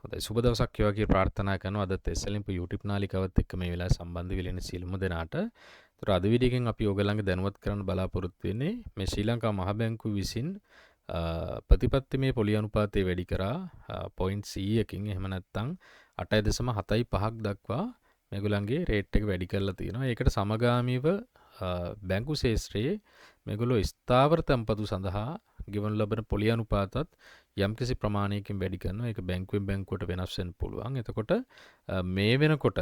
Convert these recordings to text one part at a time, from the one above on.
හොඳයි සුබ දවසක් වේවා කියලා ප්‍රාර්ථනා කරනවා. අදත් SLMP YouTube නාලිකාවත් එක්ක මේ වෙලාවේ සම්බන්ධ වෙලා ඉන්න සියලුම දෙනාට. ඒතර අද වීඩියෝ එකෙන් අපි ඔයගොල්ලන්ගේ දැනුවත් කරන්න බලාපොරොත්තු වෙන්නේ මේ ශ්‍රී ලංකා මහ බැංකුව විසින් ප්‍රතිපත්තිමය පොලි අනුපාතය වැඩි කරා 0.1කින් එහෙම නැත්නම් 8.75ක් දක්වා මේගොල්ලන්ගේ රේට් එක වැඩි කරලා තියෙනවා. ඒකට සමගාමීව බැංකු ශාස්ත්‍රයේ මේගොල්ලෝ ස්ථාවර තැන්පතු සඳහා ගෙවනු ලබන පොලි අනුපාතත් යම්කිසි ප්‍රමාණයකින් වැඩි කරනවා. ඒක බැංකුවෙන් බැංකුවට වෙනස් වෙන්න පුළුවන්. එතකොට මේ වෙනකොට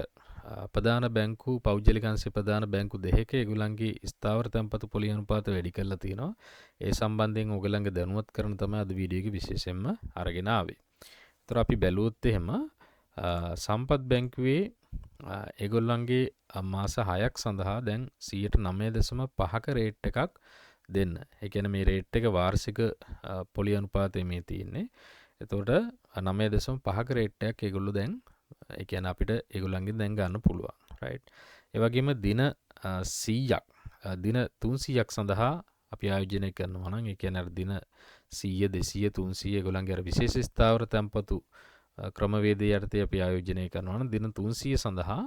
ප්‍රධාන බැංකු පෞද්ගලික අංශේ ප්‍රධාන බැංකු දෙකක ඒගොල්ලන්ගේ ස්ථාවර තැන්පතු පොලි අනුපාත වැඩි කරලා තිනවා. ඒ සම්බන්ධයෙන් ඔයගොල්ලන්ගේ දැනුවත් කරන තමයි අද වීඩියෝ එක විශේෂයෙන්ම අරගෙන ආවේ. ඒතර අපි බැලුවොත් එහෙම සම්පත් බැංකුවේ ඒගොල්ලන්ගේ මාස 6ක් සඳහා දැන් 9.5ක රේට් එකක් දෙන්න. ඒ කියන්නේ මේ රේට් එක වාර්ෂික පොලි අනුපාතය මේ තියෙන්නේ. එතකොට 9.5ක රේට් එකක් ඒගොල්ලෝ දැන් ඒ කියන්නේ අපිට ඒගොල්ලන්ගෙන් දැන් ගන්න පුළුවන්. රයිට්. ඒ වගේම දින 100ක් දින 300ක් සඳහා අපි ආයෝජනය කරනවා නම් ඒ කියන්නේ අර දින 100 200 300 ඒගොල්ලන්ගේ අර විශේෂ ස්ථාවර තැන්පතු ක්‍රමවේදය යටතේ අපි ආයෝජනය කරනවා නම් දින 300 සඳහා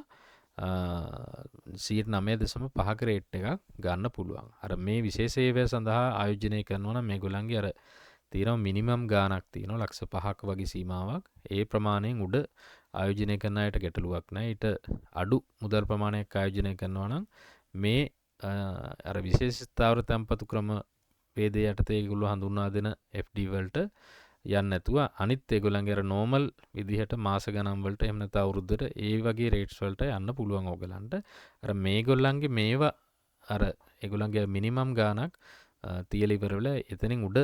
9.5ක රේට් එකක් ගන්න පුළුවන්. අර මේ විශේෂ සේවය සඳහා ආයෝජනය කරනවා නම් මේගොල්ලන්ගේ අර තියෙනවා මිනිමම් ගාණක් තියෙනවා ලක්ෂ 5ක වගේ සීමාවක්. ඒ ප්‍රමාණයෙන් උඩ ආයෝජනය කරන අයට ගැටලුවක් නැහැ. ඊට අඩු මුදල් ප්‍රමාණයක් ආයෝජනය කරනවා නම් මේ අර විශේෂ ස්ථාවර තැන්පතු ක්‍රම වේදය යටතේ ඒගොල්ලෝ හඳුන්වා දෙන FD වලට යන්න නැතුව අනිත් ඒගොල්ලන්ගේ අර නෝමල් විදිහට මාස ගණන් වලට එහෙම නැත්නම් අවුරුද්දට ඒ වගේ රේට්ස් වලට යන්න පුළුවන් ඕගලන්ට. අර මේගොල්ලන්ගේ මේවා අර ඒගොල්ලන්ගේ මිනිමම් ගාණක් තියලා ඉවර වෙලා එතනින් උඩ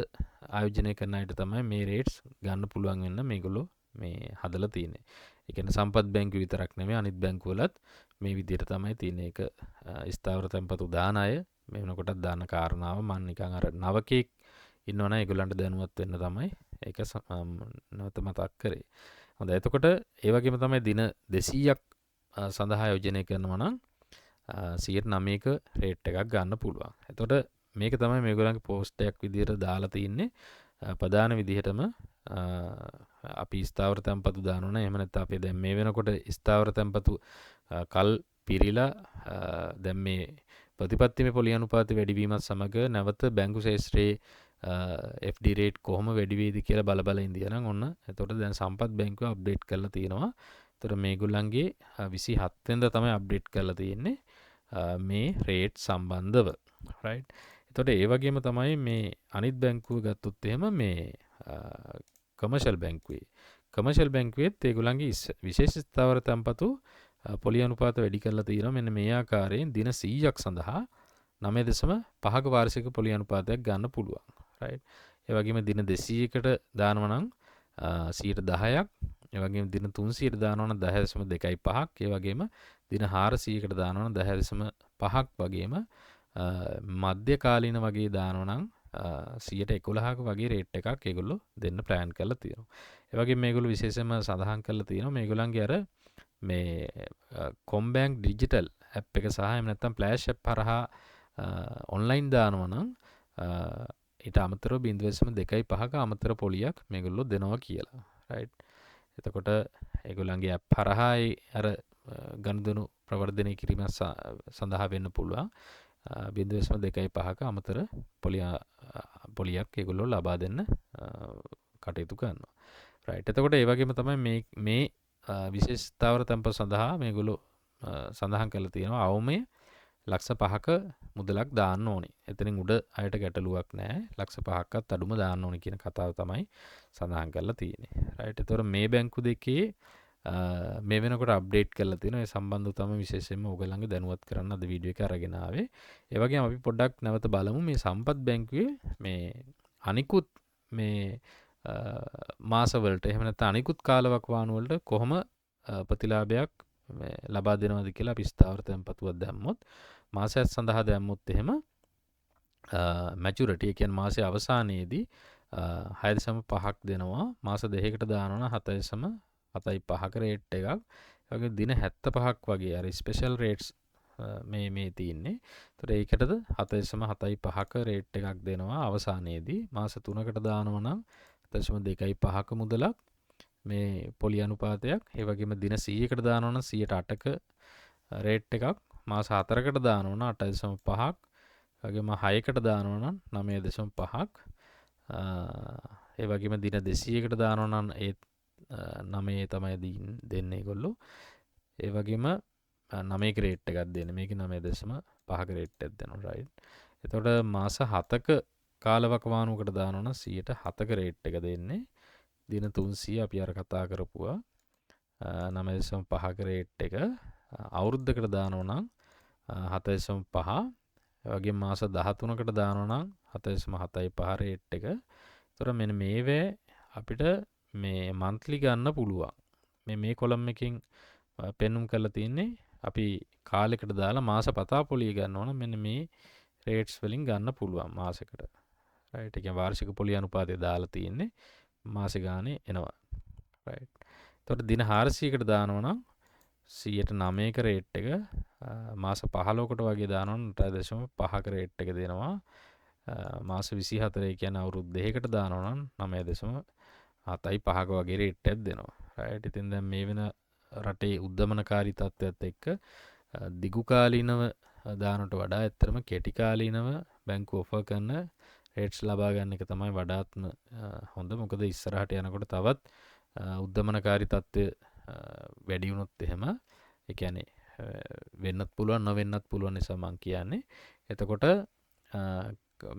ආයෝජනය කරන අයට තමයි මේ රේට්ස් ගන්න පුළුවන් වෙන මේගොල්ලෝ මේ හදලා තියෙන්නේ. ඒ කියන්නේ සම්පත් බැංකුව විතරක් නෙමෙයි අනිත් බැංකු වලත් මේ විදිහට තමයි තියෙන්නේ. ඒක ස්ථාවර තැන්පතු දාන අය මේ වෙනකොටත් දාන කාරණාව මම නිකන් අර නවකෙක් ඉන්නවනම් ඒගොල්ලන්ට දැනුවත් වෙන්න තමයි ඒක නැවත මතක් කරේ. හොඳයි එතකොට ඒ වගේම තමයි දින 200ක් සඳහා ආයෝජනය කරනවා නම් 9ක රේට් එකක් ගන්න පුළුවන්. එතකොට මේක තමයි මේගොල්ලන්ගේ පෝස්ට් එකක් විදිහට දාලා තින්නේ. ප්‍රධාන විදිහටම අපි ස්ථාවර තැන්පතු දානවා නම් එහෙම නැත්නම් අපි දැන් මේ වෙනකොට ස්ථාවර තැන්පතු කල් පිරීලා දැන් මේ ප්‍රතිපත්තිමය පොලි අනුපාත වැඩිවීමත් සමග නැවත බැංකු ශාස්ත්‍රයේ FD රේට් කොහොම වැඩි වෙයිද කියලා බල ඉඳියා නම් ඔන්න එතකොට දැන් සම්පත් බැංකුව අප්ඩේට් කරලා තියෙනවා. එතකොට මේගොල්ලන්ගේ 27 වෙනිදා තමයි අප්ඩේට් කරලා තියෙන්නේ මේ රේට් සම්බන්ධව. රයිට්. එතකොට ඒ වගේම තමයි මේ අනිත් බැංකුව ගත්තොත් එහෙම මේ කමර්ෂල් බැංකුවේත් ඒගොල්ලන්ගේ විශේෂ ස්ථාවර තැන්පතු පොලි අනුපාත වැඩි කරලා තියෙනවා. මෙන්න මේ ආකාරයෙන් දින 100ක් සඳහා 9.5ක වාර්ෂික පොලි අනුපාතයක් ගන්න පුළුවන්. රයිට්. ඒ වගේම දින 200කට දානවා නම් 10%ක්, ඒ වගේම දින 300ට දානවා නම් 10.25ක්, ඒ වගේම දින 400කට දානවා නම් 10.5ක් වගේම මධ්‍යකාලීන වගේ දානවා නම් 11%ක වගේ රේට් එකක් ඒගොල්ලෝ දෙන්න ප්ලෑන් කරලා තියෙනවා. ඒ වගේම මේගොල්ලෝ විශේෂයෙන්ම සඳහන් කරලා තියෙනවා මේගොල්ලන්ගේ අර මේ කොම්බැංක් ඩිජිටල් ඇප් එක සහ එහෙම නැත්නම් ෆ්ලෑෂ් ඇප් හරහා ඔන්ලයින් දානවා නම් ඊට අමතරව 0.25ක අමතර පොලියක් මේගොල්ලෝ දෙනවා කියලා. රයිට්. එතකොට ඒගොල්ලන්ගේ ඇප් හරහා අර ගනුදෙනු ප්‍රවර්ධනය කිරීම සඳහා වෙන්න පුළුවන් 0.25ක අමතර පොලියක් ඒගොල්ලෝ ලබා දෙන්න කටයුතු කරනවා. රයිට්. එතකොට ඒ වගේම තමයි මේ විශේෂ ස්ථාවර තැන්පතු සඳහා මේගොල්ලෝ සඳහන් කරලා තියෙනවා අවමය ලක්ෂ 5ක මුදලක් දාන්න ඕනේ. එතනින් උඩ අයට ගැටලුවක් නැහැ. ලක්ෂ 5ක්වත් අඩුම දාන්න ඕනේ කියන කතාව තමයි සඳහන් කරලා තියෙන්නේ. රයිට්. ඒතකොට මේ බැංකු දෙකේ මේ වෙනකොට අප්ඩේට් කරලා තියෙනවා. ඒ සම්බන්ධව තමයි විශේෂයෙන්ම ඔයගලන්ගේ දැනුවත් කරන්න අද වීඩියෝ එක අරගෙන ආවේ. ඒ වගේම අපි පොඩ්ඩක් නැවත බලමු මේ සම්පත් බැංකුවේ මේ අනිකුත් මේ මාසවලට එහෙම නැත්නම් අනිකුත් කාලවකවානු වලට කොහොම ප්‍රතිලාභයක් ලබා දෙනවද කියලා අපි ස්ථාවර තැන්පතුවක් දැම්මොත් මාසයක් සඳහා දැම්මොත් එහෙම මැචුරිටි කියන්නේ මාසයේ අවසානයේදී 6.5ක් දෙනවා. මාස දෙකකට දානවා නම් 7.5ක රේට් එකක්. ඒ වගේ දින 75ක් වගේ අර ස්පෙෂල් රේට්ස් මේ තියෙන්නේ. ඒතර ඒකටද 7.75ක රේට් එකක් දෙනවා අවසානයේදී. මාස 3කට දානවා නම් 7.25ක මුදලක් මේ පොලි අනුපාතයක්. ඒ වගේම දින 100කට දානවා නම් 108ක රේට් එකක්. මාස 4කට දානවා නම් 8.5ක්. ඒ වගේම 6කට දානවා නම් 9.5ක්. ඒ වගේම දින 200කට දානවා නම් ඒ 9 තමයි දෙන්නේ ඒගොල්ලෝ. ඒ වගේම 9ක රේට් එකක් දෙන්නේ. මේකේ 9.5ක රේට් එකක් දෙනවා රයිට්. එතකොට මාස 7ක කාලවකවානුවකට දානවා නම් 107ක රේට් එක දෙන්නේ. දින 300 අපි අර කතා කරපුවා 9.5ක රේට් එක. අවුරුද්දකට දානවා නම් 7.5. ඒ වගේම මාස 13කට දානවා නම් 7.75 රේට් එක. ඒතර මෙන්න මේවේ අපිට මේ මන්ත්ලි ගන්න පුළුවන්. මේ කොලම් එකකින් පෙන්눔 කරලා තියෙන්නේ අපි කාලෙකට දාලා මාස පතා පොලිය ගන්නවා නම් මෙන්න මේ රේට්ස් වලින් ගන්න පුළුවන් මාසෙකට. රයිට්. ඒ කියන්නේ වාර්ෂික පොලිය අනුපාතය දාලා තියෙන්නේ මාසෙ ගානේ එනවා. රයිට්. එතකොට දින 400කට දානවා නම් 109ක රේට් එක. මාස 15කට වගේ දානවා නම් 8.5ක රේට් එක දෙනවා. මාස 24 කියන්නේ අවුරුදු 2කට දානවා නම් 9.75ක වගේ රේට් එකක් දෙනවා. රයිට්. ඉතින් දැන් මේ වෙන රටේ උද්දමනකාරී තත්ත්වයත් එක්ක දිගු කාලීනව දානට වඩා ඇත්තටම කෙටි කාලීනව බැංකුව ඔෆර් කරන රේට්ස් ලබා ගන්න එක තමයි වඩාත්ම හොඳ. මොකද ඉස්සරහට යනකොට තවත් උද්දමනකාරී තත්ත්වය වැඩි වුණොත් එහෙම ඒ කියන්නේ වෙන්නත් පුළුවන් නොවෙන්නත් පුළුවන් නිසා මම කියන්නේ. එතකොට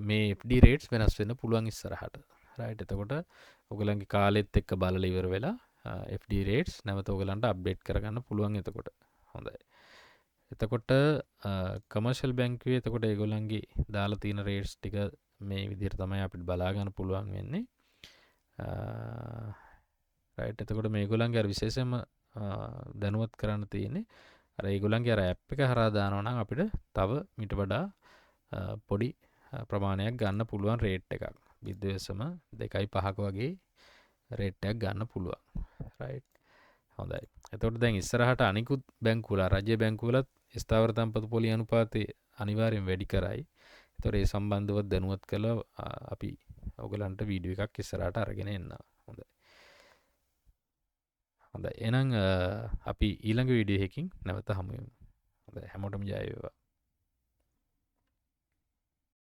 මේ FD රේට්ස් වෙනස් වෙන්න පුළුවන් ඉස්සරහට. රයිට්. එතකොට ඔයගලන්ගේ කාලෙත් එක්ක බලලා ඉවර වෙලා FD රේට්ස් නැවත ඔයගලන්ට අප්ඩේට් කරගන්න පුළුවන් එතකොට. හොඳයි. එතකොට කමර්ෂල් බැංකුවේ එතකොට ඒගොල්ලන්ගේ දාලා තියෙන රේට්ස් ටික මේ විදිහට තමයි අපිට බලා ගන්න පුළුවන් වෙන්නේ. රයිට්. එතකොට මේගොල්ලන්ගේ අර විශේෂයෙන්ම දැනුවත් කරන්න තියෙන්නේ අර ඒගොල්ලන්ගේ අර ඇප් එක හරහා දානවා නම් අපිට තව ඊට වඩා පොඩි ප්‍රමාණයක් ගන්න පුළුවන් රේට් එකක්. 0.2.5ක වගේ රේට් එකක් ගන්න පුළුවන්. රයිට්. හොඳයි. එතකොට දැන් ඉස්සරහට අනිකුත් බැංකුවල රජ්‍ය බැංකුවලත් ස්ථාවර තම්පතු පොලි අනුපාතය අනිවාර්යෙන් වැඩි කරයි. එතකොට ඒ සම්බන්ධව දැනුවත් කළා අපි ඔයගලන්ට වීඩියෝ එකක් ඉස්සරහට අරගෙන එන්න. හොඳයි. හොඳයි. එහෙනම් අපි ඊළඟ වීඩියෝ එකකින් නැවත හමු වෙමු. හොඳයි. හැමෝටම ජය වේවා.